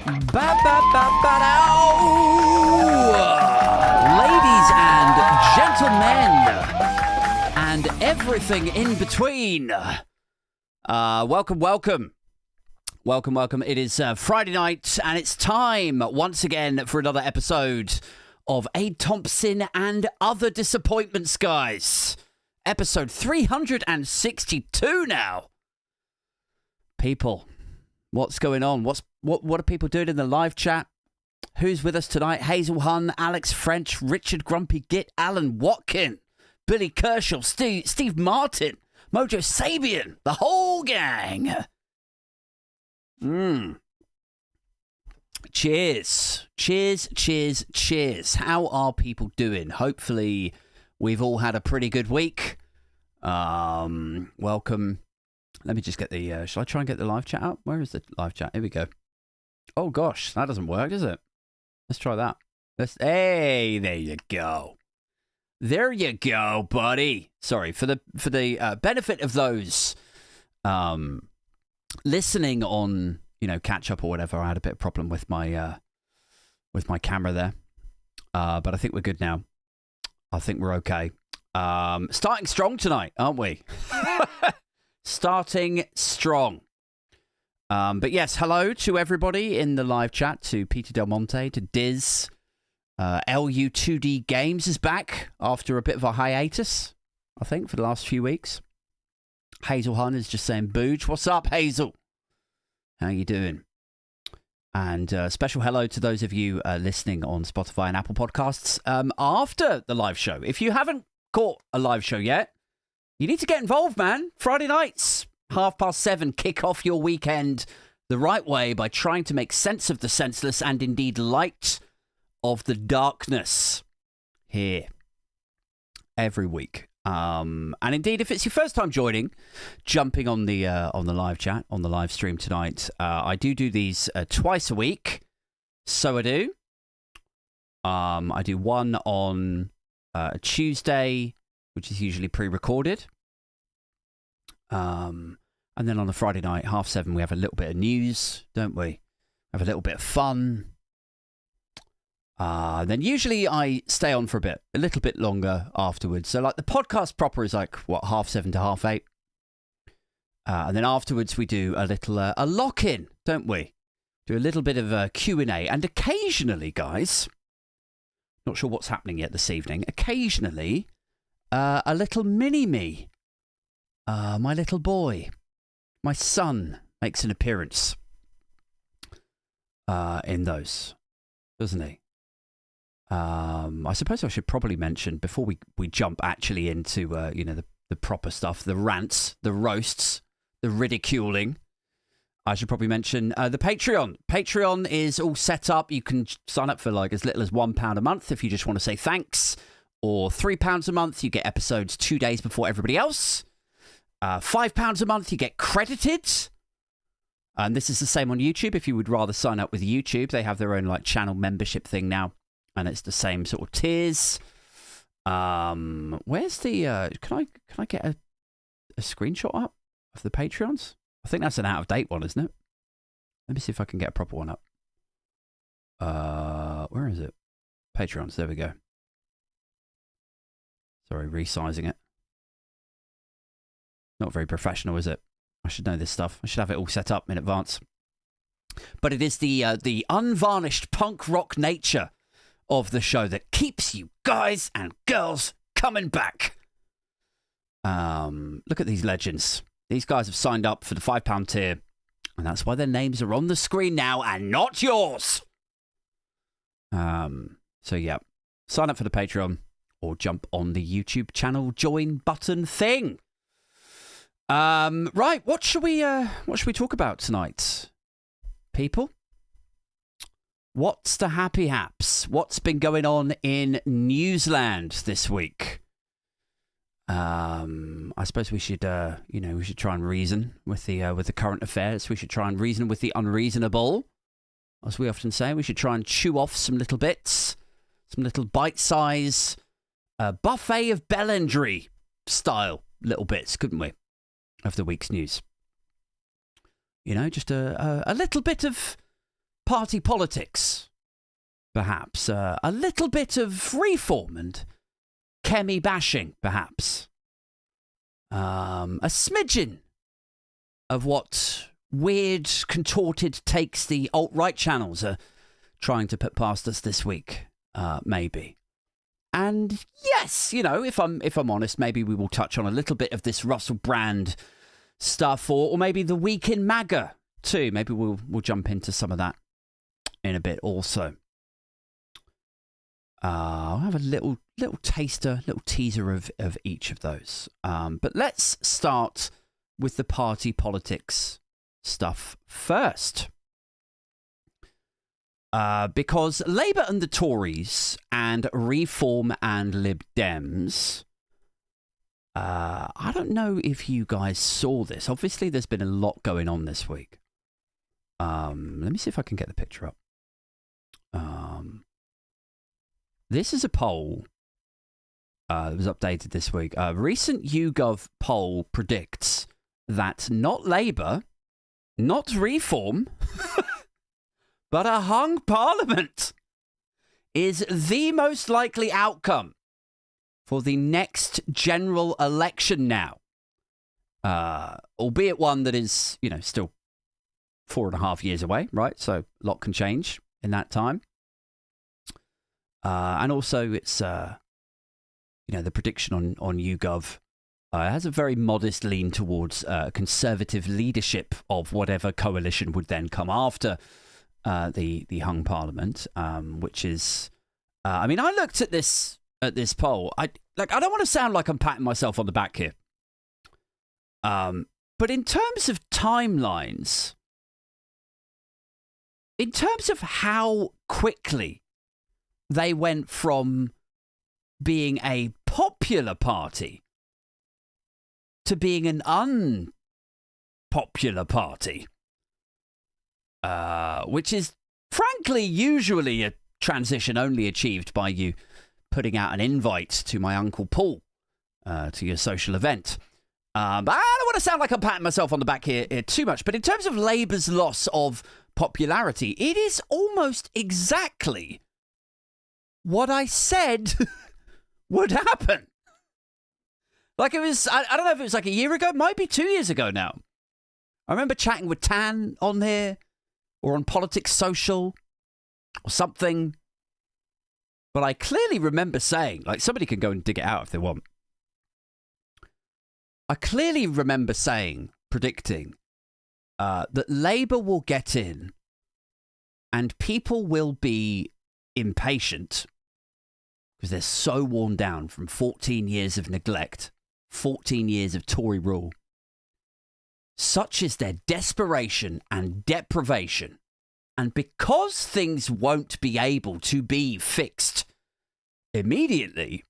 Ladies and gentlemen, and everything in between. Welcome. It is Friday night, and it's time once again for another episode of Aid Thompson and Other Disappointments, guys. Episode 362 now. People, what's going on? What are people doing in the live chat? Who's with us tonight? Hazel Hun, Alex French, Richard Grumpy Git, Alan Watkin, Billy Kershaw, Steve Martin, Mojo Sabian, the whole gang. Cheers. How are people doing? Hopefully we've all had a pretty good week. Welcome. Let me just get the, shall I try and get the live chat up? Where is the live chat? Here we go. Oh gosh, that doesn't work, does it? Let's try that. Hey, there you go. There you go, buddy. Sorry, for the benefit of those listening on, catch up or whatever, I had a bit of problem with my camera there. But I think we're good now. I think we're okay. Starting strong tonight, aren't we? Starting strong. But yes, hello to everybody in the live chat, to Peter Del Monte, to Diz. LU2D Games is back after a bit of a hiatus, I think, for the last few weeks. Hazel Hun is just saying, Booge. What's up, Hazel? How you doing? And special hello to those of you listening on Spotify and Apple Podcasts after the live show. If you haven't caught a live show yet, you need to get involved, man. Friday nights, 7:30, kick off your weekend the right way by trying to make sense of the senseless and indeed light of the darkness here every week. And indeed, if it's your first time jumping on the live chat, on the live stream tonight, I do these twice a week. So I do. I do one on a Tuesday, which is usually pre-recorded. And then on a Friday night, 7:30, we have a little bit of news, don't we? Have a little bit of fun. Then usually I stay on for a little bit longer afterwards. So like the podcast proper is like, 7:30 to 8:30. And then afterwards we do a little, a lock-in, don't we? Do a little bit of a Q&A. And occasionally, guys, not sure what's happening yet this evening, occasionally a little mini-me, my little boy, my son, makes an appearance in those, doesn't he? I suppose I should probably mention, before we jump actually into the proper stuff, the rants, the roasts, the ridiculing, I should probably mention the Patreon. Patreon is all set up. You can sign up for like as little as £1 a month if you just want to say thanks, or £3 a month. You get episodes 2 days before everybody else. £5 a month, you get credited. And this is the same on YouTube. If you would rather sign up with YouTube, they have their own like channel membership thing now. And it's the same sort of tiers. Where's the... Can I get a screenshot up of the Patreons? I think that's an out-of-date one, isn't it? Let me see if I can get a proper one up. Where is it? Patreons, there we go. Sorry, resizing it. Not very professional, is it? I should know this stuff. I should have it all set up in advance. But it is the unvarnished punk rock nature of the show that keeps you guys and girls coming back. Look at these legends. These guys have signed up for the £5 tier, and that's why their names are on the screen now and not yours. So yeah, sign up for the Patreon or jump on the YouTube channel join button thing. Right, what should we talk about tonight, people? What's the happy haps? What's been going on in Newsland this week? I suppose we should, we should try and reason with the current affairs. We should try and reason with the unreasonable, as we often say. We should try and chew off some little bits, some little bite-size, buffet of Bellendry style little bits, couldn't we, of the week's news? You know, just a little bit of party politics, perhaps. A little bit of reform and Kemi bashing, perhaps. A smidgen of what weird, contorted takes the alt-right channels are trying to put past us this week, maybe. And yes, you know, if I'm honest, maybe we will touch on a little bit of this Russell Brand stuff, or maybe the week in MAGA too. Maybe we'll jump into some of that in a bit also. I'll have a little taster, little teaser of each of those. But let's start with the party politics stuff first. Because Labour and the Tories and Reform and Lib Dems, I don't know if you guys saw this. Obviously, there's been a lot going on this week. Let me see if I can get the picture up. This is a poll that was updated this week. A recent YouGov poll predicts that not Labour, not Reform, but a hung parliament is the most likely outcome for the next general election now. Albeit one that is, you know, still 4.5 years away, right? So a lot can change in that time. And also it's, the prediction on YouGov has a very modest lean towards conservative leadership of whatever coalition would then come after the hung parliament, which is, I looked at this poll. I don't want to sound like I'm patting myself on the back here. But in terms of timelines, in terms of how quickly they went from being a popular party to being an unpopular party, which is frankly usually a transition only achieved by you putting out an invite to my Uncle Paul to your social event. But I don't want to sound like I'm patting myself on the back here too much, but in terms of Labour's loss of popularity, it is almost exactly what I said would happen. Like it was, I don't know if it was like a year ago, it might be 2 years ago now. I remember chatting with Tan on here, or on Politics Social, or something. But I clearly remember saying, like, somebody can go and dig it out if they want. I clearly remember saying, predicting, that Labour will get in and people will be impatient because they're so worn down from 14 years of neglect, 14 years of Tory rule. Such is their desperation and deprivation. And because things won't be able to be fixed immediately,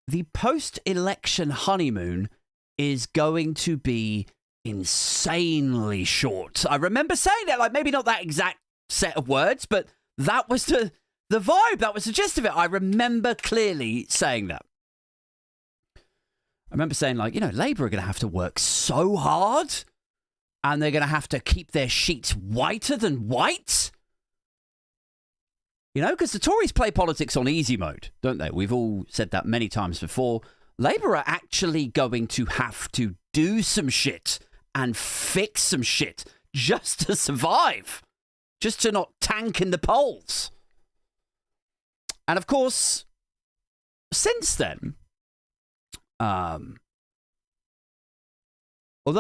the post-election honeymoon is going to be insanely short. I remember saying that, like maybe not that exact set of words, but that was the vibe. That was the gist of it. I remember clearly saying that. I remember saying, like, you know, Labour are going to have to work so hard and they're going to have to keep their sheets whiter than white. You know, because the Tories play politics on easy mode, don't they? We've all said that many times before. Labour are actually going to have to do some shit and fix some shit just to survive, just to not tank in the polls. And of course, since then, although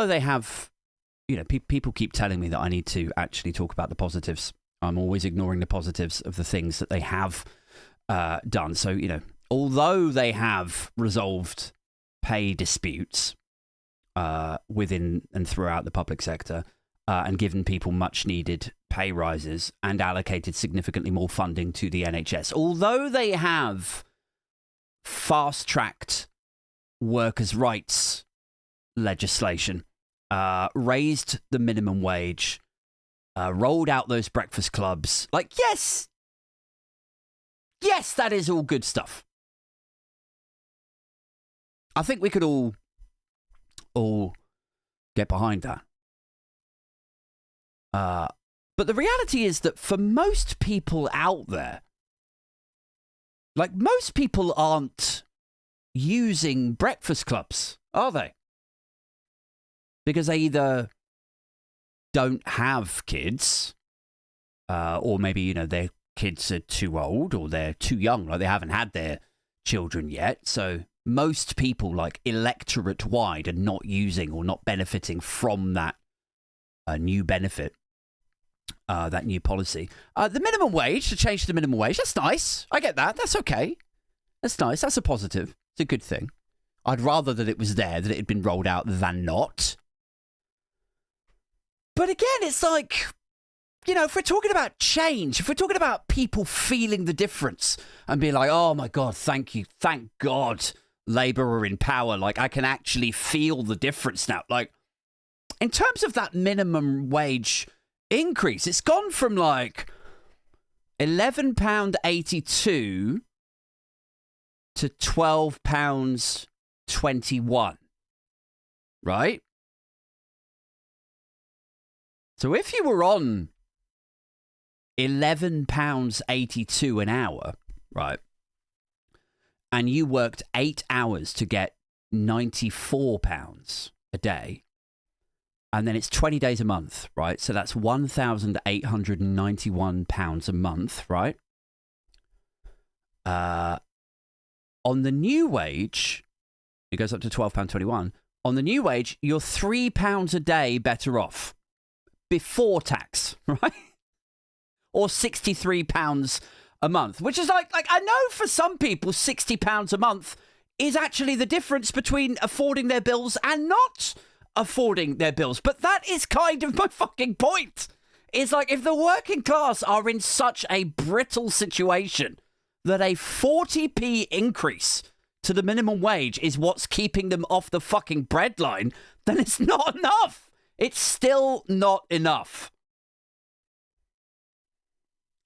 they have, you know, people keep telling me that I need to actually talk about the positives. I'm always ignoring the positives of the things that they have done. So, you know, although they have resolved pay disputes within and throughout the public sector and given people much needed pay rises and allocated significantly more funding to the NHS, although they have fast-tracked workers' rights legislation, raised the minimum wage, rolled out those breakfast clubs. Like, yes, that is all good stuff. I think we could all get behind that. But the reality is that for most people out there, like most people aren't using breakfast clubs, are they? Because they either don't have kids, or maybe, you know, their kids are too old or they're too young, like they haven't had their children yet. So most people, like electorate-wide, are not using or not benefiting from that new benefit. That new policy. The minimum wage, to change to the minimum wage, that's nice. I get that. That's okay. That's nice. That's a positive. It's a good thing. I'd rather that it was there, that it had been rolled out, than not. But again, it's like, you know, if we're talking about change, if we're talking about people feeling the difference and being like, oh my God, thank you. Thank God Labour are in power. Like, I can actually feel the difference now. Like, in terms of that minimum wage increase, it's gone from like £11.82 to £12.21, right? So if you were on £11.82 an hour, right, and you worked 8 hours to get £94 a day, and then it's 20 days a month, right? So that's £1,891 a month, right? On the new wage, it goes up to £12.21. On the new wage, you're £3 a day better off before tax, right? Or £63 a month, which is like I know for some people, £60 a month is actually the difference between affording their bills and not affording their bills. But that is kind of my fucking point. It's like, if the working class are in such a brittle situation that a 40p increase to the minimum wage is what's keeping them off the fucking breadline, then it's not enough. It's still not enough.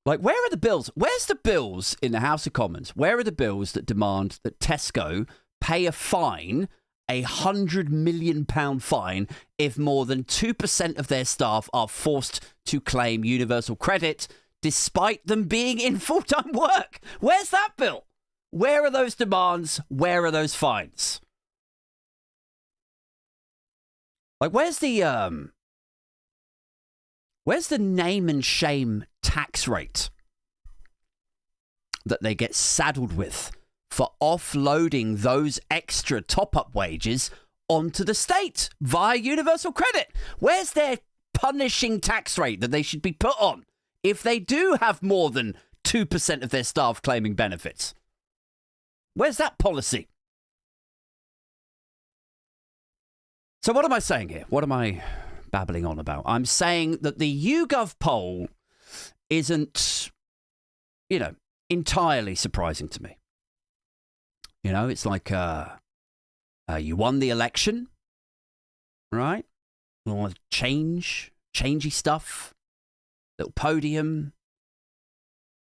Like, where are the bills? Where's the bills in the House of Commons? Where are the bills that demand that Tesco pay a fine, £100 million fine, if more than 2% of their staff are forced to claim universal credit despite them being in full-time work? Where's that bill? Where are those demands? Where are those fines? Like, where's the name and shame tax rate that they get saddled with for offloading those extra top-up wages onto the state via universal credit? Where's their punishing tax rate that they should be put on if they do have more than 2% of their staff claiming benefits? Where's that policy? So what am I saying here? What am I babbling on about? I'm saying that the YouGov poll isn't, you know, entirely surprising to me. You know, it's like you won the election, right? You want to changey stuff, little podium.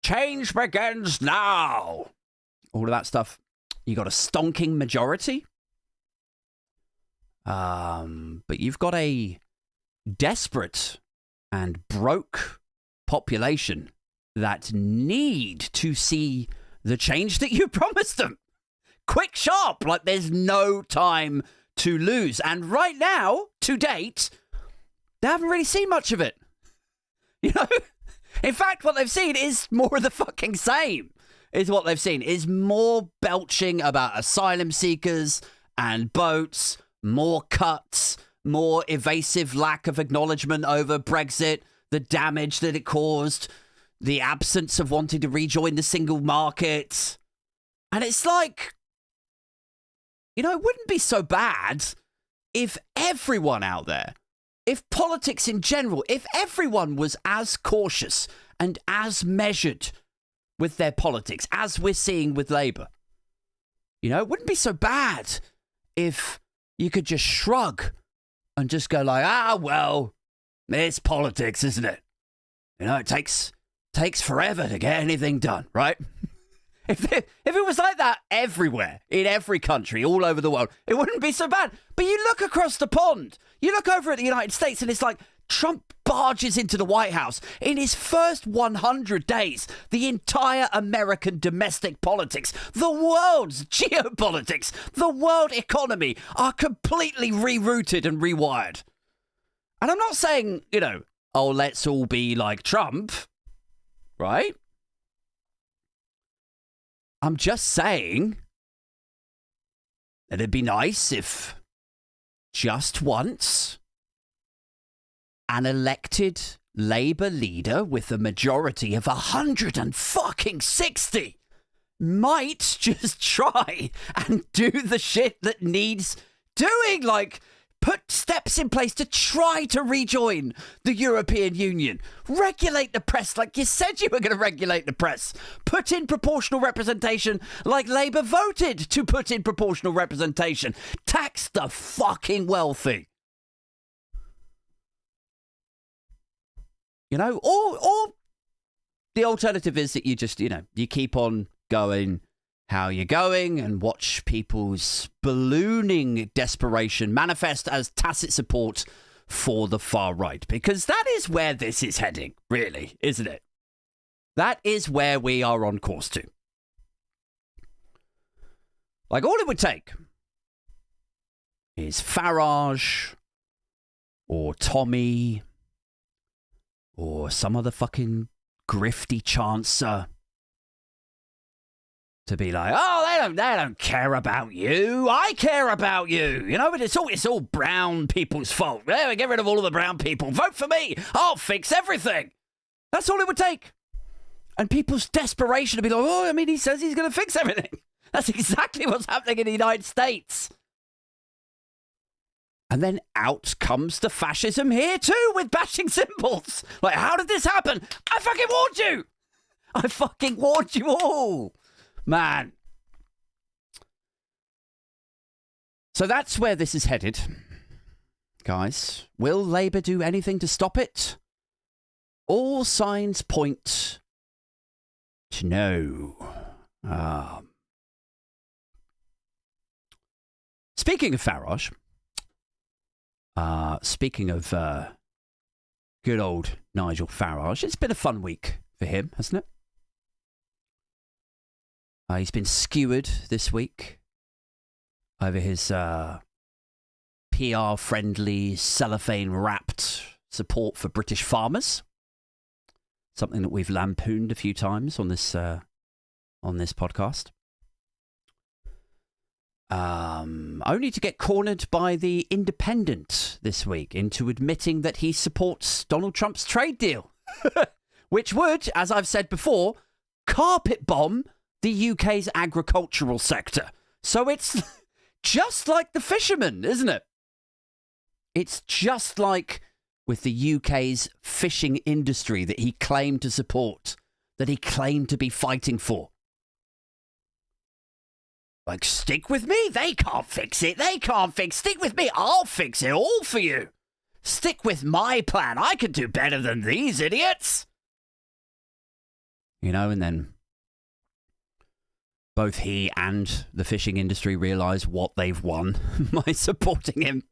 Change begins now. All of that stuff. You got a stonking majority. But you've got a desperate and broke population that need to see the change that you promised them. Quick, sharp, like there's no time to lose. And right now, to date, they haven't really seen much of it. You know? In fact, what they've seen is more of the fucking same, is what they've seen. Is more belching about asylum seekers and boats, more cuts, more evasive lack of acknowledgement over Brexit, the damage that it caused, the absence of wanting to rejoin the single market. And it's like, you know, it wouldn't be so bad if everyone out there, if politics in general, if everyone was as cautious and as measured with their politics as we're seeing with Labour. You know, it wouldn't be so bad if you could just shrug and just go like, well, it's politics, isn't it? You know, it takes forever to get anything done, right? If it was like that everywhere, in every country, all over the world, it wouldn't be so bad. But you look across the pond, you look over at the United States, and it's like Trump barges into the White House. In his first 100 days, the entire American domestic politics, the world's geopolitics, the world economy are completely rerouted and rewired. And I'm not saying, oh, let's all be like Trump, right? I'm just saying that it'd be nice if just once an elected Labour leader with a majority of 160 might just try and do the shit that needs doing, like put steps in place to try to rejoin the European Union. Regulate the press like you said you were going to regulate the press. Put in proportional representation like Labour voted to put in proportional representation. Tax the fucking wealthy. Or the alternative is that you just, you keep on going how you're going and watch people's ballooning desperation manifest as tacit support for the far right. Because that is where this is heading, really, isn't it? That is where we are on course to. Like, all it would take is Farage or Tommy or some other fucking grifty chancer to be like, oh, they don't care about you. I care about you. But it's all brown people's fault. Yeah, get rid of all of the brown people. Vote for me. I'll fix everything. That's all it would take. And people's desperation to be like, he says he's going to fix everything. That's exactly what's happening in the United States. And then out comes the fascism here too with bashing symbols. Like, how did this happen? I fucking warned you. I fucking warned you all. Man. So that's where this is headed, guys. Will Labour do anything to stop it? All signs point to no. Speaking of Farage, speaking of good old Nigel Farage, it's been a fun week for him, hasn't it? He's been skewered this week over his PR-friendly, cellophane-wrapped support for British farmers. Something that we've lampooned a few times on this podcast. Only to get cornered by The Independent this week into admitting that he supports Donald Trump's trade deal, which would, as I've said before, carpet bomb the UK's agricultural sector. So it's just like the fishermen, isn't it? It's just like with the UK's fishing industry that he claimed to support, that he claimed to be fighting for. Like, stick with me. They can't fix it. Stick with me. I'll fix it all for you. Stick with my plan. I can do better than these idiots. And then both he and the fishing industry realise what they've won by supporting him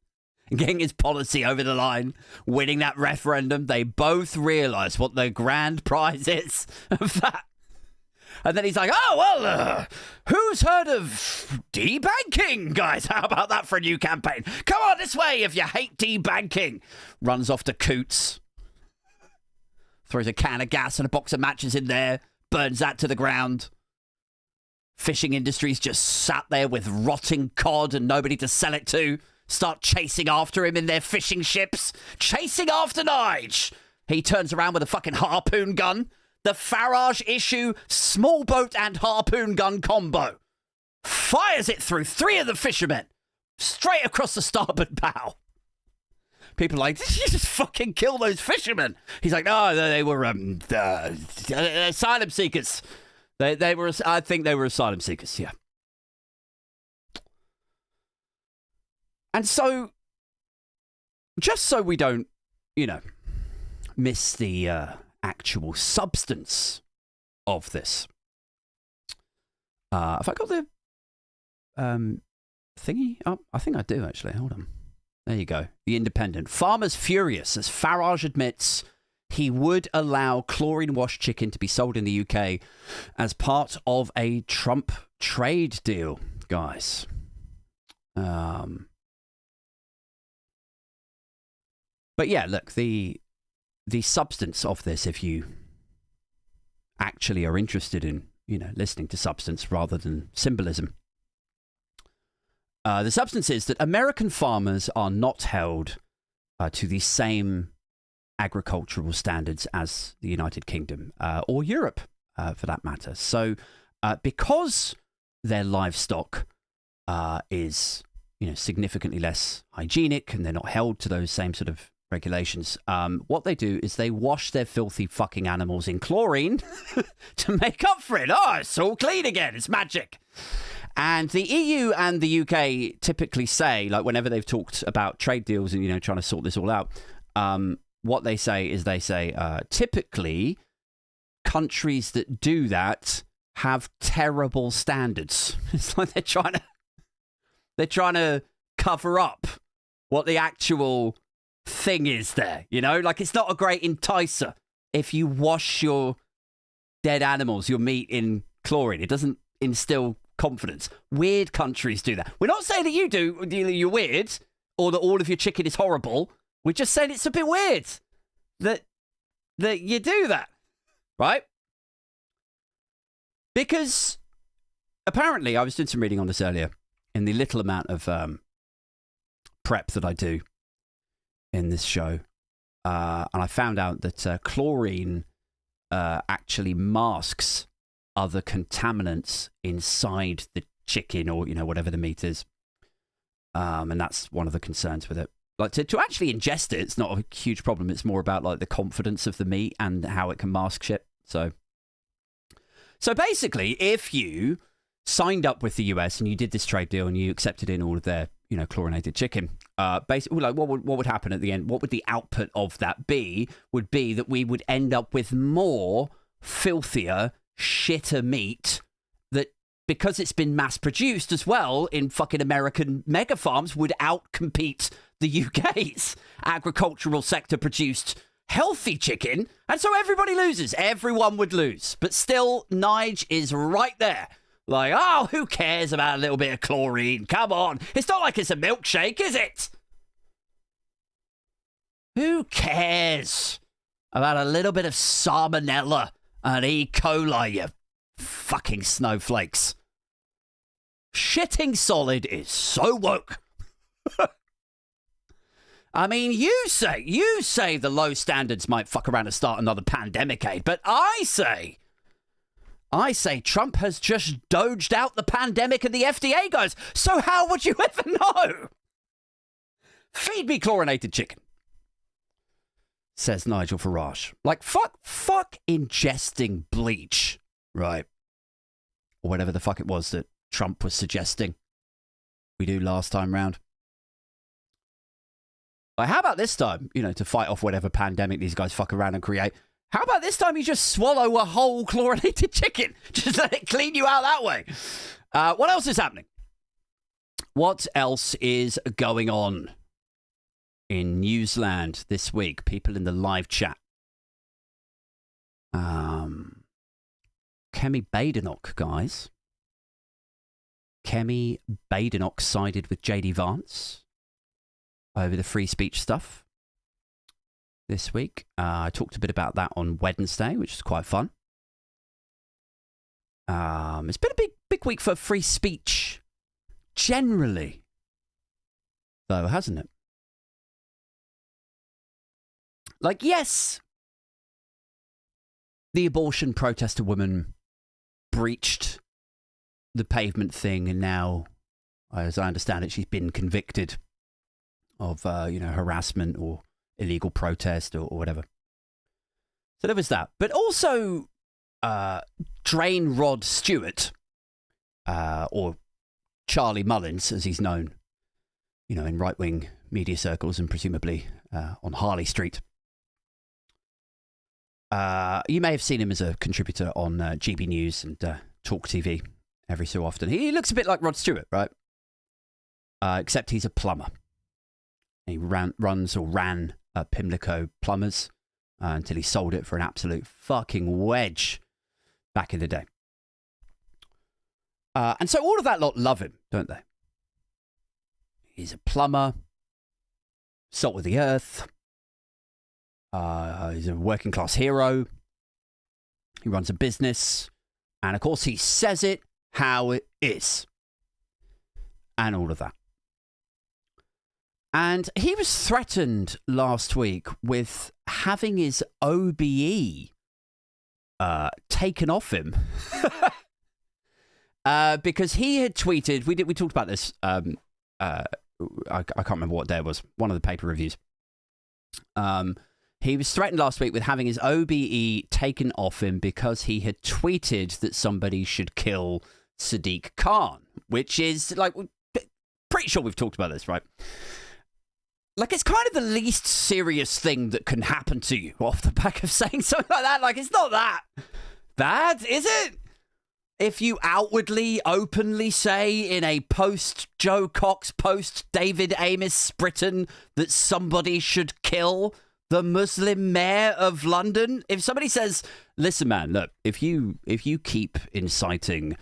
and getting his policy over the line, winning that referendum. They both realise what the grand prize is of that. And then he's like, who's heard of debanking, guys? How about that for a new campaign? Come on this way if you hate debanking. Runs off to Coots. Throws a can of gas and a box of matches in there. Burns that to the ground. Fishing industry's just sat there with rotting cod and nobody to sell it to. Start chasing after him in their fishing ships. Chasing after Nige. He turns around with a fucking harpoon gun. The Farage issue small boat and harpoon gun combo. Fires it through 3 of the fishermen. Straight across the starboard bow. People are like, did you just fucking kill those fishermen? He's like, no, they were asylum seekers. They were, I think they were asylum seekers, yeah. And so, just so we don't, miss the actual substance of this. Have I got the thingy up? I think I do, actually. Hold on. There you go. The Independent. Farmers furious as Farage admits he would allow chlorine-washed chicken to be sold in the UK as part of a Trump trade deal, guys. But yeah, look, the substance of this, if you actually are interested in, listening to substance rather than symbolism, the substance is that American farmers are not held to the same agricultural standards as the United Kingdom or Europe, for that matter. So because their livestock is significantly less hygienic and they're not held to those same sort of regulations, what they do is they wash their filthy fucking animals in chlorine to make up for it. Oh, it's all clean again. It's magic. And the EU and the UK typically say, like whenever they've talked about trade deals and, trying to sort this all out, what they say is typically countries that do that have terrible standards. It's like they're trying to cover up what the actual thing is there, like it's not a great enticer if you wash your dead animals, your meat in chlorine. It doesn't instill confidence. Weird countries do that. We're not saying that you do, you're weird, or that all of your chicken is horrible. We're just saying it's a bit weird that you do that, right? Because apparently, I was doing some reading on this earlier in the little amount of prep that I do in this show, and I found out that chlorine actually masks other contaminants inside the chicken or whatever the meat is, and that's one of the concerns with it. Like to actually ingest it, it's not a huge problem. It's more about like the confidence of the meat and how it can mask shit. So basically, if you signed up with the US and you did this trade deal and you accepted in all of their chlorinated chicken, basically, like what would happen at the end? What would the output of that be? Would be that we would end up with more filthier, shitter meat that, because it's been mass produced as well in fucking American mega farms, would outcompete the UK's agricultural sector produced healthy chicken, and so everybody loses. Everyone would lose, but still, Nige is right there. Like, oh, who cares about a little bit of chlorine? Come on. It's not like it's a milkshake, is it? Who cares about a little bit of salmonella and E. coli, you fucking snowflakes? Shitting solid is so woke. I mean, you say the low standards might fuck around and start another pandemic, but I say Trump has just doged out the pandemic and the FDA guys. So how would you ever know? Feed me chlorinated chicken, says Nigel Farage. Like, fuck ingesting bleach, right? Or whatever the fuck it was that Trump was suggesting we do last time round. Like, how about this time, to fight off whatever pandemic these guys fuck around and create? How about this time you just swallow a whole chlorinated chicken? Just let it clean you out that way. What else is happening? What else is going on in Newsland this week? People in the live chat. Kemi Badenoch, guys. Kemi Badenoch sided with JD Vance over the free speech stuff this week. I talked a bit about that on Wednesday, which is quite fun. It's been a big week for free speech generally, though, hasn't it? Like, yes, the abortion protester woman breached the pavement thing, and now, as I understand it, she's been convicted of, harassment or illegal protest or whatever. So there was that. But also, Drain Rod Stewart, or Charlie Mullins, as he's known, in right-wing media circles and presumably on Harley Street. You may have seen him as a contributor on GB News and Talk TV every so often. He looks a bit like Rod Stewart, right? Except he's a plumber. He ran Pimlico Plumbers until he sold it for an absolute fucking wedge back in the day. And so all of that lot love him, don't they? He's a plumber, salt of the earth. He's a working class hero. He runs a business. And of course, he says it how it is. And all of that. And he was threatened last week with having his OBE taken off him. Because he had tweeted, we talked about this, I can't remember what day it was, one of the paper reviews. He was threatened last week with having his OBE taken off him because he had tweeted that somebody should kill Sadiq Khan, which is, like, pretty sure we've talked about this, right? Like, it's kind of the least serious thing that can happen to you off the back of saying something like that. Like, it's not that bad, is it? If you outwardly, openly say in a post-Joe Cox, post-David Amess Britain that somebody should kill the Muslim mayor of London. If somebody says, listen, man, look, if you keep inciting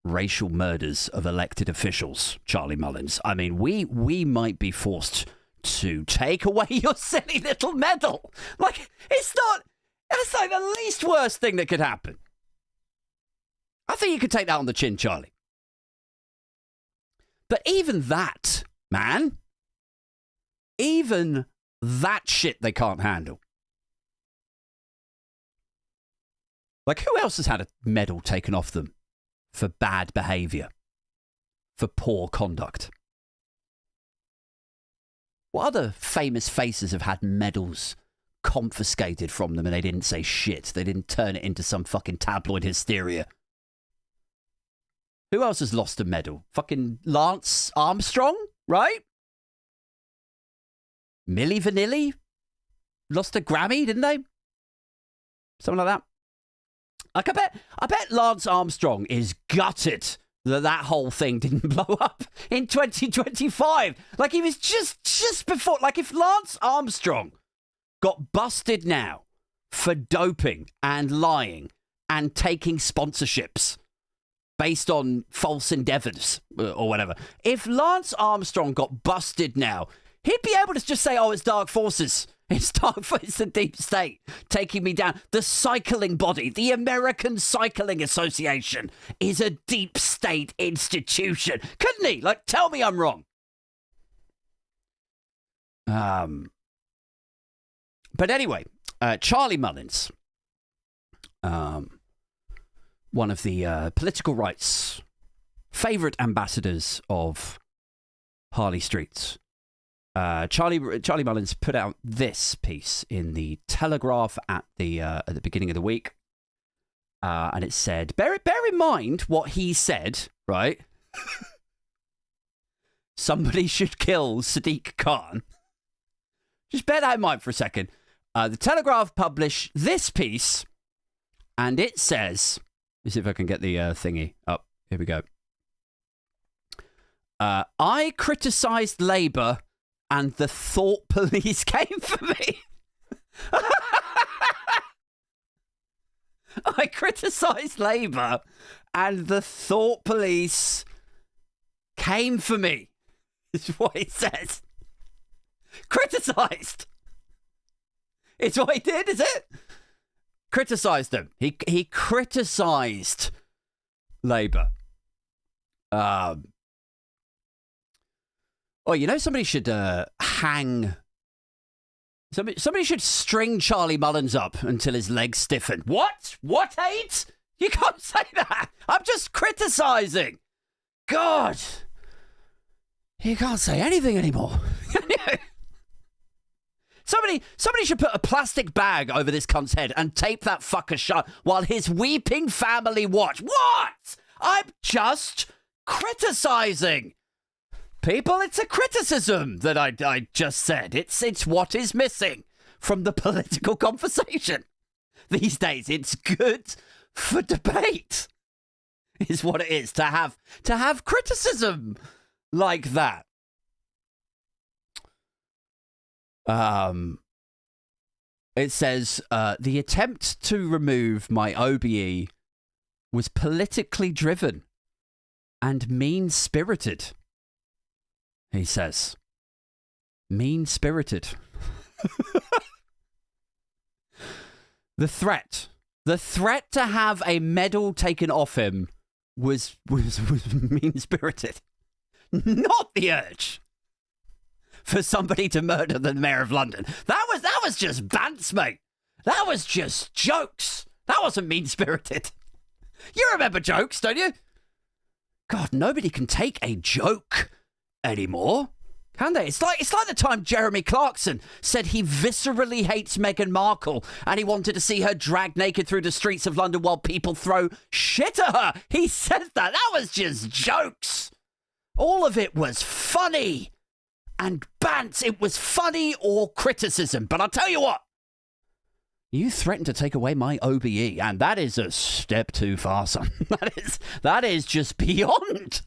racial murders of elected officials, Charlie Mullins, I mean, we might be forced to take away your silly little medal. Like, it's like the least worst thing that could happen. I think you could take that on the chin, Charlie. But even that, man, even that shit they can't handle. Like, who else has had a medal taken off them for bad behaviour, for poor conduct? What other famous faces have had medals confiscated from them and they didn't say shit? They didn't turn it into some fucking tabloid hysteria. Who else has lost a medal? Fucking Lance Armstrong, right? Milli Vanilli lost a Grammy, didn't they? Something like that. Like, I bet Lance Armstrong is gutted that whole thing didn't blow up in 2025. Like, he was just before. Like, if Lance Armstrong got busted now for doping and lying and taking sponsorships based on false endeavours or whatever, if Lance Armstrong got busted now, he'd be able to just say, oh, it's dark forces. It's dark forces, it's the deep state taking me down. The cycling body, the American Cycling Association, is a deep state institution. Couldn't he? Like, tell me I'm wrong. But anyway, Charlie Mullins, one of the political right's favourite ambassadors of Harley Streets, Charlie Mullins put out this piece in the Telegraph at the beginning of the week, and it said, bear in mind what he said, right? Somebody should kill Sadiq Khan. Just bear that in mind for a second. The Telegraph published this piece, and it says, let's see if I can get the thingy up. Here we go. I criticised Labour and the thought police came for me. I criticised Labour and the thought police came for me. Is what it says. Criticised. It's what he did, is it? Criticised them. He criticised Labour. Oh, you know, somebody should hang... Somebody should string Charlie Mullins up until his legs stiffen. What? What, Hate? You can't say that. I'm just criticising. God. You can't say anything anymore. Somebody should put a plastic bag over this cunt's head and tape that fucker shut while his weeping family watch. What? I'm just criticising. People, it's a criticism that I just said. It's what is missing from the political conversation these days. It's good for debate, is what it is to have criticism like that. It says, the attempt to remove my OBE was politically driven and mean-spirited, he says. Mean-spirited. The threat to have a medal taken off him was mean-spirited. Not the urge for somebody to murder the mayor of London. That was just bants, mate. That was just jokes. That wasn't mean-spirited. You remember jokes, don't you? God, nobody can take a joke anymore, can they? It's like the time Jeremy Clarkson said he viscerally hates Meghan Markle and he wanted to see her dragged naked through the streets of London while people throw shit at her. He said that. That was just jokes. All of it was funny and bants. It was funny or criticism. But I'll tell you what. You threatened to take away my OBE, and that is a step too far, son. That is just beyond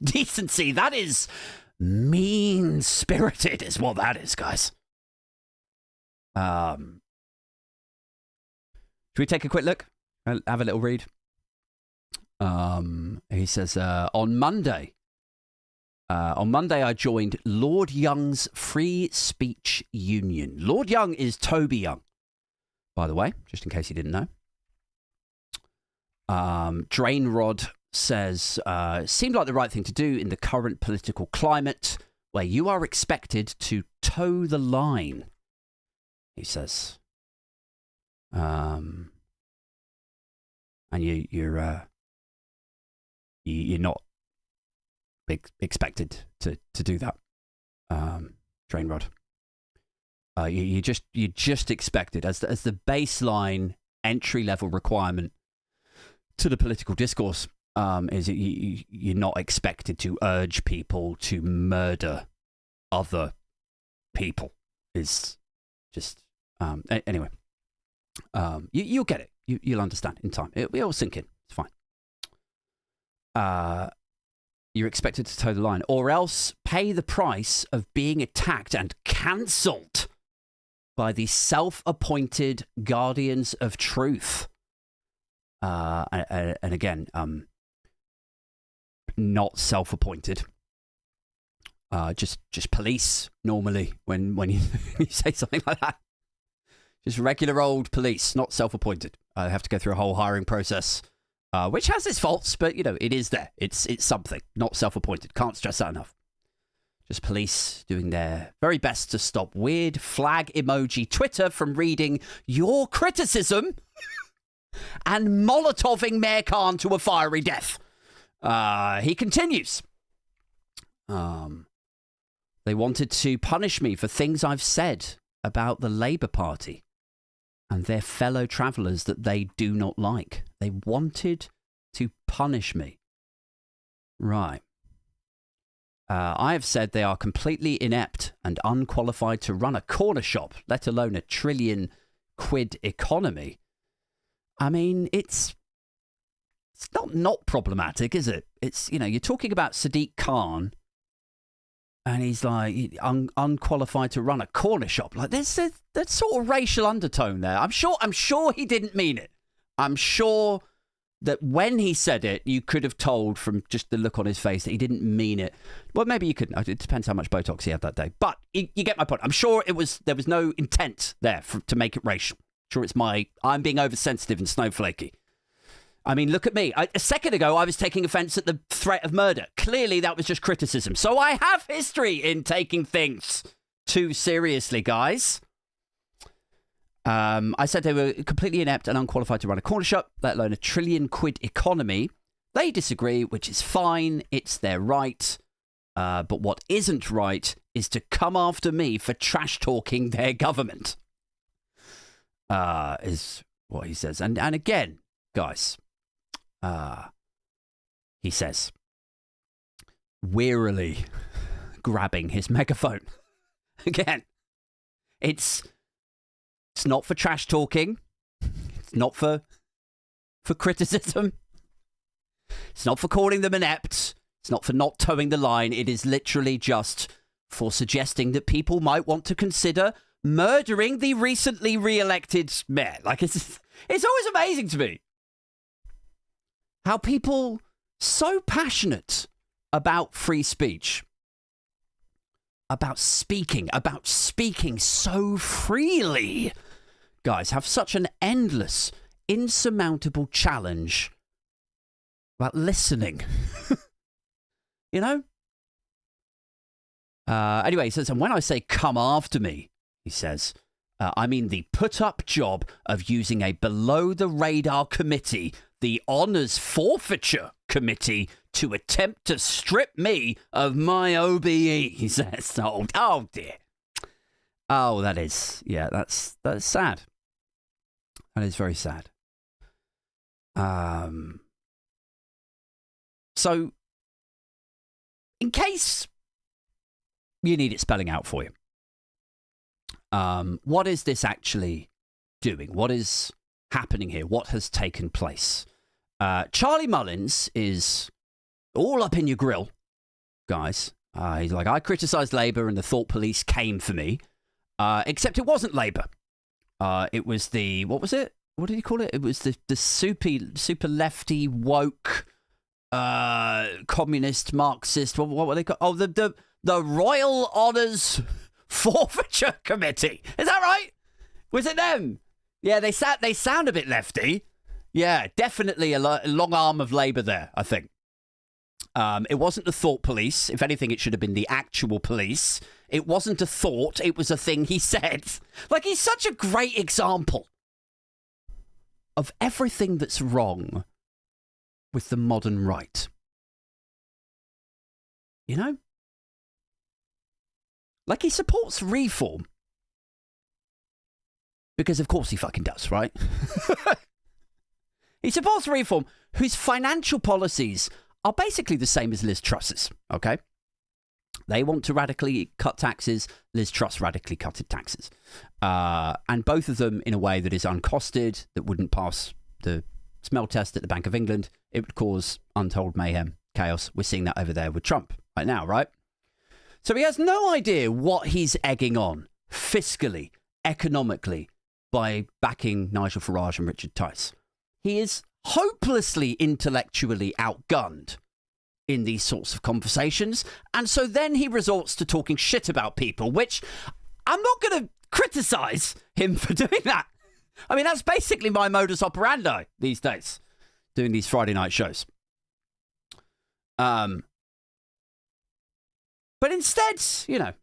decency. That is mean-spirited is what that is, guys. Should we take a quick look? Have a little read. He says, on Monday, I joined Lord Young's Free Speech Union. Lord Young is Toby Young, by the way, just in case you didn't know. Drainrod says, seemed like the right thing to do in the current political climate where you are expected to toe the line, he says. And you're not expected to do that, Drainrod. You just expected as the baseline entry level requirement to the political discourse is you're not expected to urge people to murder other people. Is just anyway. You'll get it. You'll understand in time. It'll sink in. It's fine. You're expected to toe the line, or else pay the price of being attacked and cancelled by the self-appointed guardians of truth. And again, not self-appointed. Just police normally when you, you say something like that. Just regular old police, not self-appointed. I have to go through a whole hiring process, which has its faults, but it is there. It's something, not self-appointed. Can't stress that enough. Just police doing their very best to stop weird flag emoji Twitter from reading your criticism and Molotoving Mayor Khan to a fiery death. He continues. They wanted to punish me for things I've said about the Labour Party and their fellow travellers that they do not like. They wanted to punish me. Right. I have said they are completely inept and unqualified to run a corner shop, let alone a £1 trillion economy. I mean, it's not problematic, is it? It's, you're talking about Sadiq Khan, and he's like unqualified to run a corner shop. Like there's that sort of racial undertone there. I'm sure he didn't mean it. I'm sure that when he said it, you could have told from just the look on his face that he didn't mean it. Well, maybe you couldn't. It depends how much Botox he had that day. But you get my point. I'm sure there was no intent there to make it racial. Sure, it's I'm being oversensitive and snowflakey. I mean, look at me. A second ago, I was taking offence at the threat of murder. Clearly, that was just criticism. So I have history in taking things too seriously, guys. I said they were completely inept and unqualified to run a corner shop, let alone a £1 trillion economy. They disagree, which is fine. It's their right. But what isn't right is to come after me for trash talking their government. Is what he says. And again, guys, he says, wearily grabbing his megaphone. Again, it's not for trash talking. It's not for criticism. It's not for calling them inept. It's not for not towing the line. It is literally just for suggesting that people might want to consider murdering the recently re-elected mayor. Like, it's always amazing to me how people so passionate about free speech, about speaking so freely, guys, have such an endless, insurmountable challenge about listening. You know? Anyway, he says, and when I say come after me, he says, I mean the put-up job of using a below-the-radar committee, the Honours Forfeiture Committee, to attempt to strip me of my OBE, he says. Oh dear. Oh, that is, yeah, that's sad. That is very sad. So, in case you need it spelling out for you, what is this actually doing? What is happening here? What has taken place? Charlie Mullins is all up in your grill, guys. He's like, I criticised Labour and the thought police came for me, except it wasn't Labour. It was the, what was it? What did he call it? It was the super lefty, woke, communist, Marxist, what were they called? Oh, the Royal Honours Forfeiture Committee. Is that right? Was it them? Yeah, they sound a bit lefty. Yeah, definitely a long arm of Labour there, I think. It wasn't the thought police. If anything, it should have been the actual police. It wasn't a thought. It was a thing he said. Like, he's such a great example of everything that's wrong with the modern right. You know? Like, he supports reform. Because of course he fucking does, right? He supports reform, whose financial policies are basically the same as Liz Truss's, okay? They want to radically cut taxes. Liz Truss radically cutted taxes. And both of them in a way that is uncosted, that wouldn't pass the smell test at the Bank of England. It would cause untold mayhem, chaos. We're seeing that over there with Trump right now, right? So he has no idea what he's egging on fiscally, economically, by backing Nigel Farage and Richard Tice. He is hopelessly intellectually outgunned in these sorts of conversations. And so then he resorts to talking shit about people, which I'm not going to criticize him for doing that. I mean, that's basically my modus operandi these days, doing these Friday night shows. But instead, you know,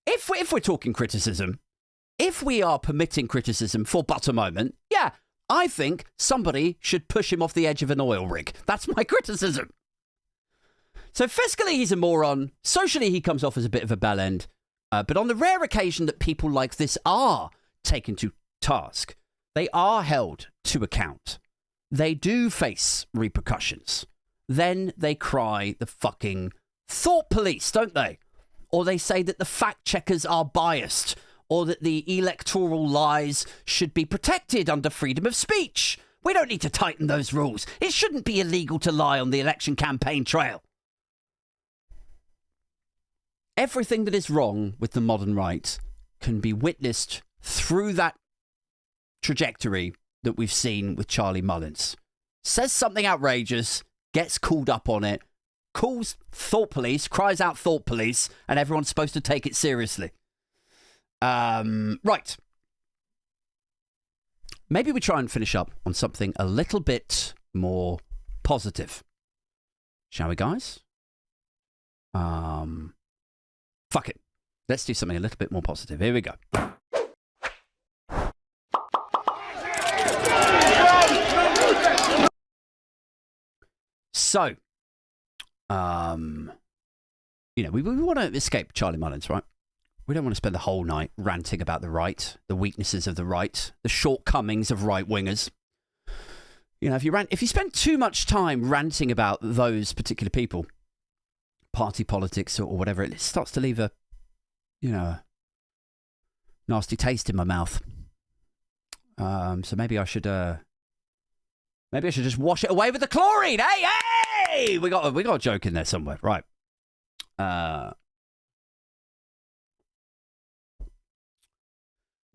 if we're talking criticism, if we are permitting criticism for but a moment, yeah, I think somebody should push him off the edge of an oil rig. That's my criticism. So fiscally, he's a moron. Socially, he comes off as a bit of a bellend. But on the rare occasion that people like this are taken to task, they are held to account. They do face repercussions. Then they cry the fucking thought police, don't they? Or they say that the fact checkers are biased, or that the electoral lies should be protected under freedom of speech. We don't need to tighten those rules. It shouldn't be illegal to lie on the election campaign trail. Everything that is wrong with the modern right can be witnessed through that trajectory that we've seen with Charlie Mullins. Says something outrageous, gets called up on it, calls thought police, cries out thought police, and everyone's supposed to take it seriously. Right. Maybe we try and finish up on something a little bit more positive. Shall we, guys? Fuck it. Let's do something a little bit more positive. Here we go. So, you know, we want to escape Charlie Mullins, right? We don't want to spend the whole night ranting about the right, the weaknesses of the right, the shortcomings of right-wingers. You know, if you spend too much time ranting about those particular people, party politics or whatever, it starts to leave a, you know, a nasty taste in my mouth. So maybe I should just wash it away with the chlorine. Hey, we got a joke in there somewhere, right?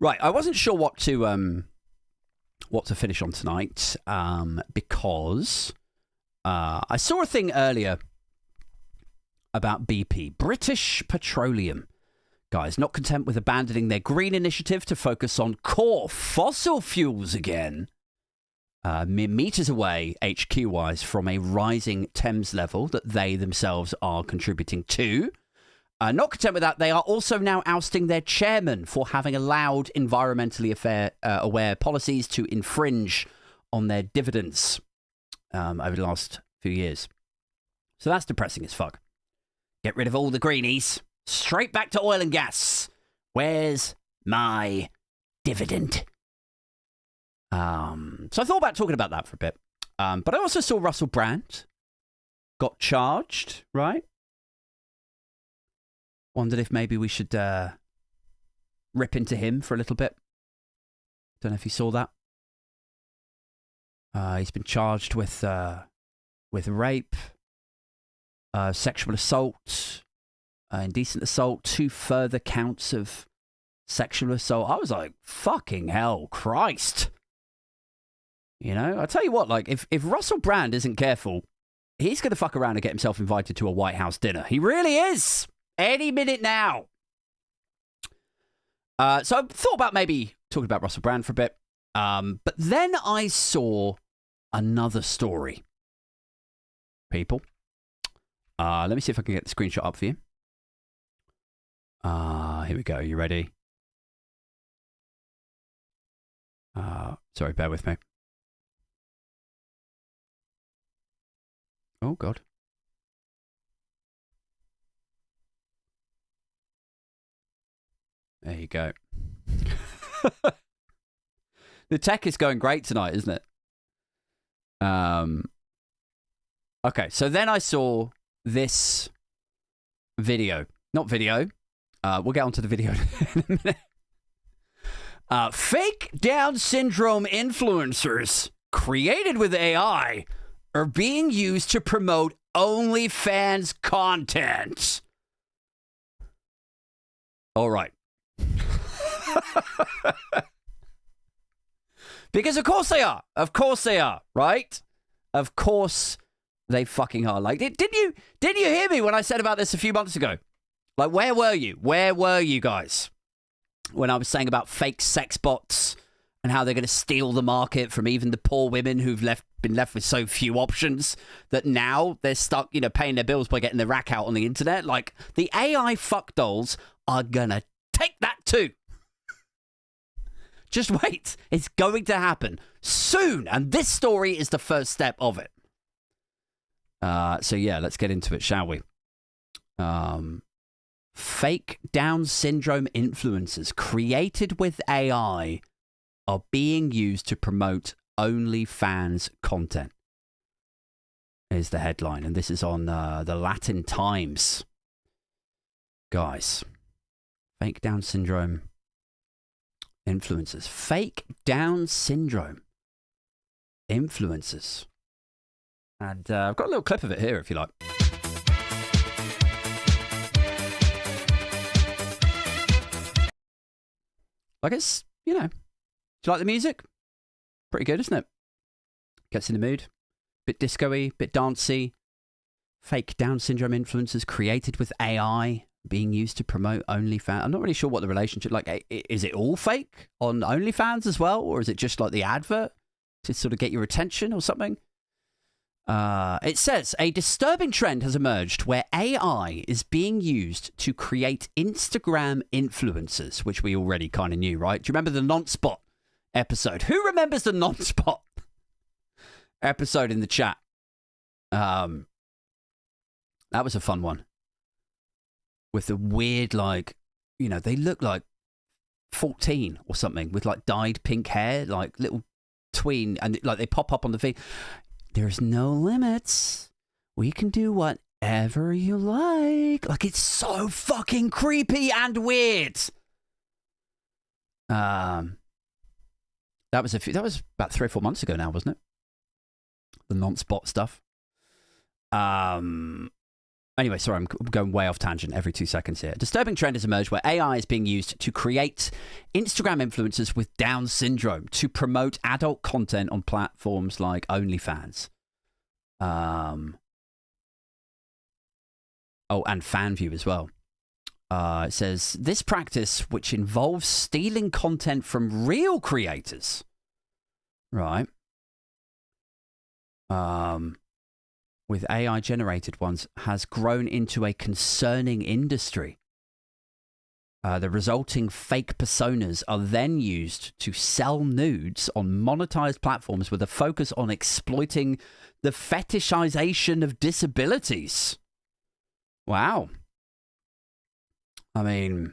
Right, I wasn't sure what to finish on tonight because I saw a thing earlier about BP, British Petroleum. Guys, not content with abandoning their green initiative to focus on core fossil fuels again. Mere meters away, HQ-wise, from a rising Thames level that they themselves are contributing to. Not content with that, they are also now ousting their chairman for having allowed environmentally aware policies to infringe on their dividends over the last few years. So that's depressing as fuck. Get rid of all the greenies. Straight back to oil and gas. Where's my dividend? So I thought about talking about that for a bit. But I also saw Russell Brand got charged, right? Wondered if maybe we should rip into him for a little bit. Don't know if you saw that. He's been charged with rape, sexual assault, indecent assault, 2 further counts of sexual assault. I was like, fucking hell, Christ. You know, I tell you what, like, if Russell Brand isn't careful, he's going to fuck around and get himself invited to a White House dinner. He really is. Any minute now. So I thought about maybe talking about Russell Brand for a bit. But then I saw another story. People. Let me see if I can get the screenshot up for you. Here we go. You ready? Sorry, bear with me. Oh, God. There you go. The tech is going great tonight, isn't it? Okay, so then I saw this video. Not video. We'll get onto the video in a minute. Fake Down syndrome influencers created with AI are being used to promote OnlyFans content. All right. Because of course they are. Of course they are, right? Of course they fucking are. Like, didn't you hear me when I said about this a few months ago? Like, where were you? Where were you guys when I was saying about fake sex bots and how they're going to steal the market from even the poor women who've been left with so few options that now they're stuck, you know, paying their bills by getting their rack out on the internet? Like, the AI fuck dolls are gonna take that too. Just wait. It's going to happen soon. And this story is the first step of it. So yeah, let's get into it, shall we? Fake Down syndrome influencers created with AI are being used to promote OnlyFans content. Is the headline. And this is on the Latin Times. Guys, fake Down syndrome influencers. Fake Down syndrome influencers. And I've got a little clip of it here if you like. Like, it's, you know, do you like the music? Pretty good, isn't it? Gets in the mood. Bit disco-y, bit dancey. Fake Down syndrome influencers created with AI being used to promote OnlyFans. I'm not really sure what the relationship, like, is it all fake on OnlyFans as well? Or is it just like the advert to sort of get your attention or something? It says, a disturbing trend has emerged where AI is being used to create Instagram influencers, which we already kind of knew, right? Do you remember the Nonspot episode? Who remembers the Nonspot episode in the chat? That was a fun one. With the weird, like, you know, they look like 14 or something with like dyed pink hair, like little tween, and like they pop up on the feed. There's no limits. We can do whatever you like. Like, it's so fucking creepy and weird. That was about 3 or 4 months ago now, wasn't it? The non-spot stuff. Anyway, sorry, I'm going way off tangent every 2 seconds here. A disturbing trend has emerged where AI is being used to create Instagram influencers with Down syndrome to promote adult content on platforms like OnlyFans. Oh, and FanView as well. It says, this practice, which involves stealing content from real creators, right, with AI-generated ones, has grown into a concerning industry. The resulting fake personas are then used to sell nudes on monetized platforms with a focus on exploiting the fetishization of disabilities. Wow. I mean,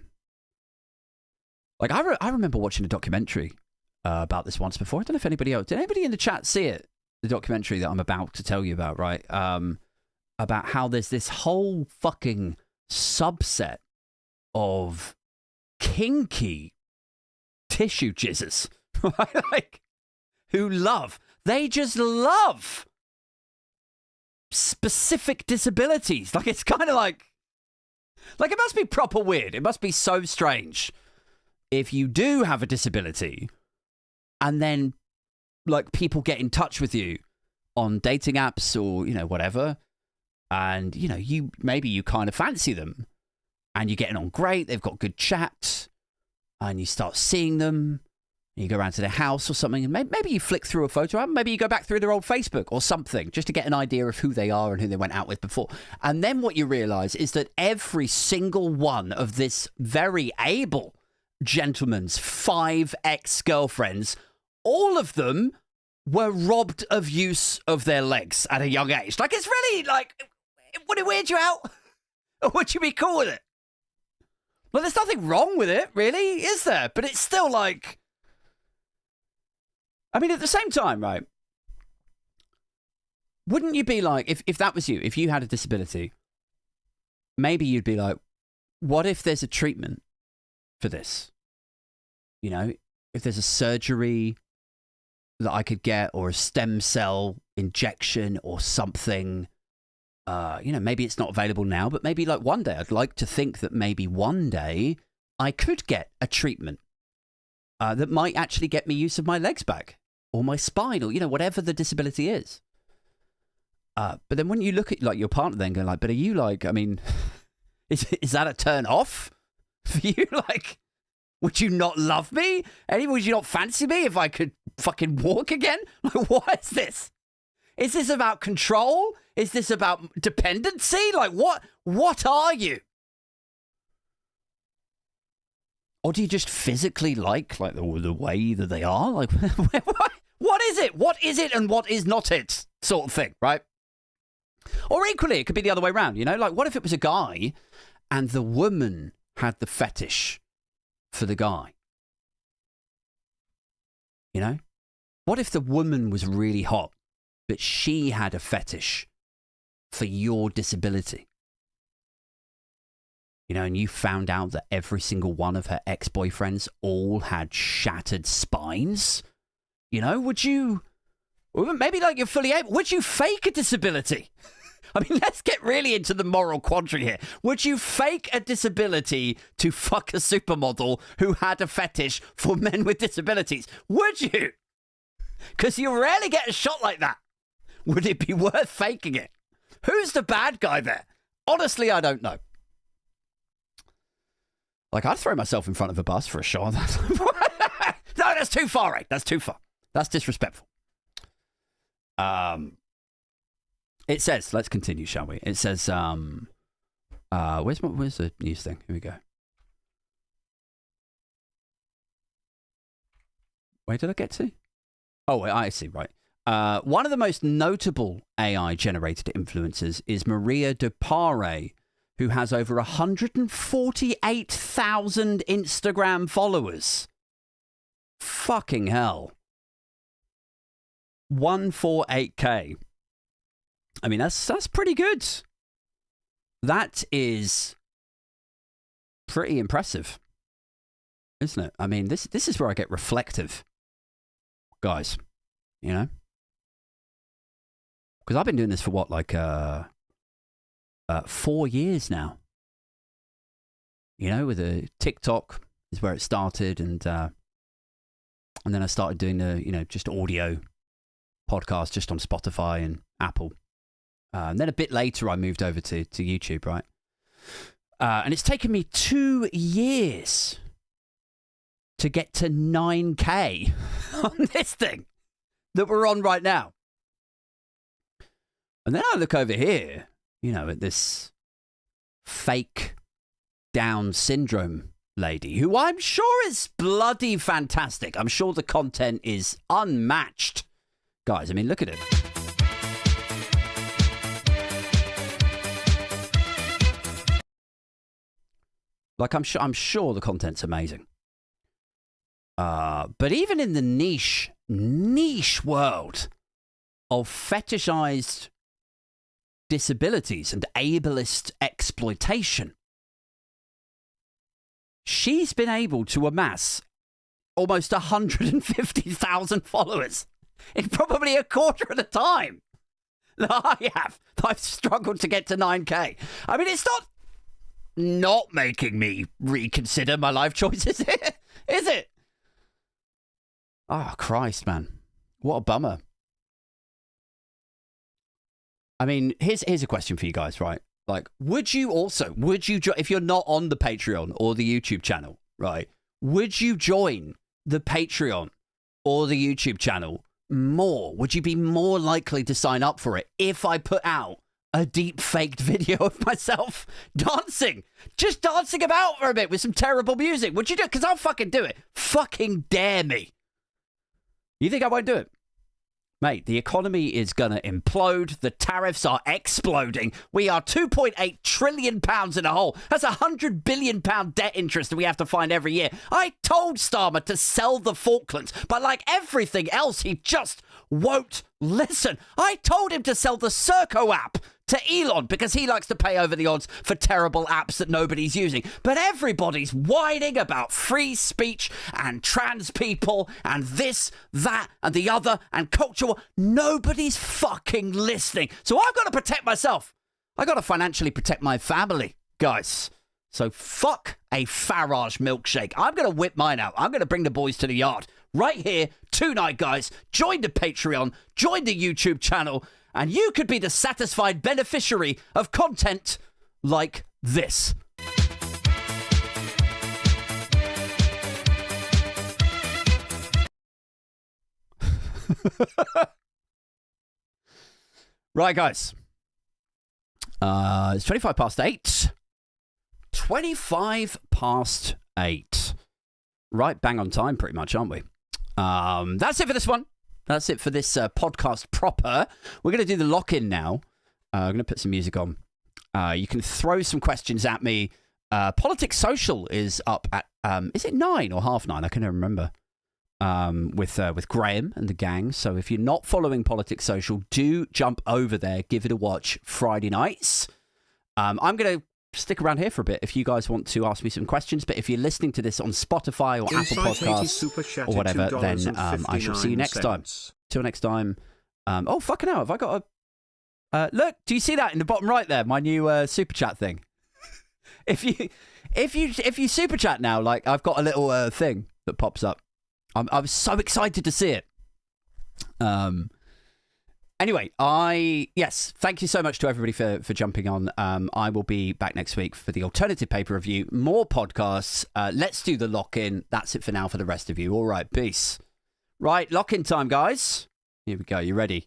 like, I remember watching a documentary about this once before. I don't know if anybody else... Did anybody in the chat see it? The documentary that I'm about to tell you about, right? About how there's this whole fucking subset of kinky tissue jizzers, right? Like, who they just love specific disabilities. Like, it's kind of like it must be proper weird. It must be so strange if you do have a disability and then, like, people get in touch with you on dating apps or, you know, whatever, and, you know, maybe you kind of fancy them and you're getting on great, they've got good chats, and you start seeing them, and you go around to their house or something, and maybe you flick through a photo album, maybe you go back through their old Facebook or something, just to get an idea of who they are and who they went out with before. And then what you realize is that every single one of this very able gentleman's 5 ex-girlfriends, all of them were robbed of use of their legs at a young age. Like, it's really, like, would it weird you out? Or would you be cool with it? Well, there's nothing wrong with it, really, is there? But it's still like... I mean, at the same time, right? Wouldn't you be like, if that was you, if you had a disability, maybe you'd be like, what if there's a treatment for this? You know, if there's a surgery that I could get, or a stem cell injection or something, you know, maybe it's not available now, but maybe like one day, I'd like to think that maybe one day I could get a treatment that might actually get me use of my legs back, or my spine, or, you know, whatever the disability is. But then when you look at, like, your partner then going like, but are you like, I mean, is that a turn off for you? Like, would you not love me? Would you not fancy me if I could fucking walk again? Like, what is this? Is this about control? Is this about dependency? Like, what are you? Or do you just physically like the way that they are? Like, what is it? What is it and what is not it? Sort of thing, right? Or equally, it could be the other way around, you know? Like, what if it was a guy and the woman had the fetish for the guy? You know? What if the woman was really hot, but she had a fetish for your disability? You know, and you found out that every single one of her ex-boyfriends all had shattered spines? You know, would you... Maybe like you're fully able... Would you fake a disability? I mean, let's get really into the moral quandary here. Would you fake a disability to fuck a supermodel who had a fetish for men with disabilities? Would you? Because you rarely get a shot like that. Would it be worth faking it? Who's the bad guy there? Honestly, I don't know. Like, I'd throw myself in front of a bus for a shot. No, that's too far, right? That's too far. That's disrespectful. It says, let's continue, shall we? It says, where's the news thing? Here we go. Where did I get to? Oh, I see, right. One of the most notable AI-generated influencers is Maria de Pare, who has over 148,000 Instagram followers. Fucking hell. 148K. I mean, that's pretty good. That is pretty impressive, isn't it? I mean, this is where I get reflective, guys, you know? Because I've been doing this for what, like, 4 years now. You know, with a TikTok is where it started, and then I started doing the, just audio podcast just on Spotify and Apple. And then a bit later, I moved over to YouTube, right? And it's taken me 2 years to get to 9K on this thing that we're on right now. And then I look over here, at this fake Down syndrome lady, who I'm sure is bloody fantastic. I'm sure the content is unmatched. Guys, I mean, look at it. Like, I'm sure the content's amazing. But even in the niche world of fetishized disabilities and ableist exploitation, she's been able to amass almost 150,000 followers in probably a quarter of the time that I have. I've struggled to get to 9K. I mean, it's not making me reconsider my life choices, is it? Oh, Christ, man. What a bummer. I mean, here's a question for you guys, right? Like, would you, if you're not on the Patreon or the YouTube channel, right, would you join the Patreon or the YouTube channel more? Would you be more likely to sign up for it if I put out a deep faked video of myself dancing? Just dancing about for a bit with some terrible music. Would you do it? Because I'll fucking do it. Fucking dare me. You think I won't do it? Mate, the economy is going to implode. The tariffs are exploding. We are £2.8 trillion in a hole. That's £100 billion debt interest that we have to find every year. I told Starmer to sell the Falklands, but like everything else, he just won't listen. I told him to sell the Serco app to Elon because he likes to pay over the odds for terrible apps that nobody's using. But everybody's whining about free speech and trans people and this, that, and the other and culture. Nobody's fucking listening. So I've got to protect myself. I've got to financially protect my family, guys. So fuck a Farage milkshake. I'm going to whip mine out. I'm going to bring the boys to the yard. Right here, tonight, guys. Join the Patreon. Join the YouTube channel. And you could be the satisfied beneficiary of content like this. Right, guys. It's 25 past 8. 25 past 8. Right, bang on time, pretty much, aren't we? That's it for this one. That's it for this podcast proper. We're going to do the lock-in now. I'm going to put some music on. You can throw some questions at me. Politics Social is up at, is it 9 or half 9? I can't remember. With Graham and the gang. So if you're not following Politics Social, do jump over there. Give it a watch Friday nights. I'm going to stick around here for a bit if you guys want to ask me some questions. But if you're listening to this on Spotify or Apple Podcasts or whatever, then I shall see you next time. Till next time. Oh, fucking hell. Have I got a... look, do you see that in the bottom right there? My new super chat thing. If you super chat now, like I've got a little thing that pops up. I was so excited to see it. Anyway, yes, thank you so much to everybody for jumping on. I will be back next week for the alternative paper review, more podcasts. Let's do the lock-in. That's it for now for the rest of you. All right, peace. Right, lock-in time, guys. Here we go. You ready?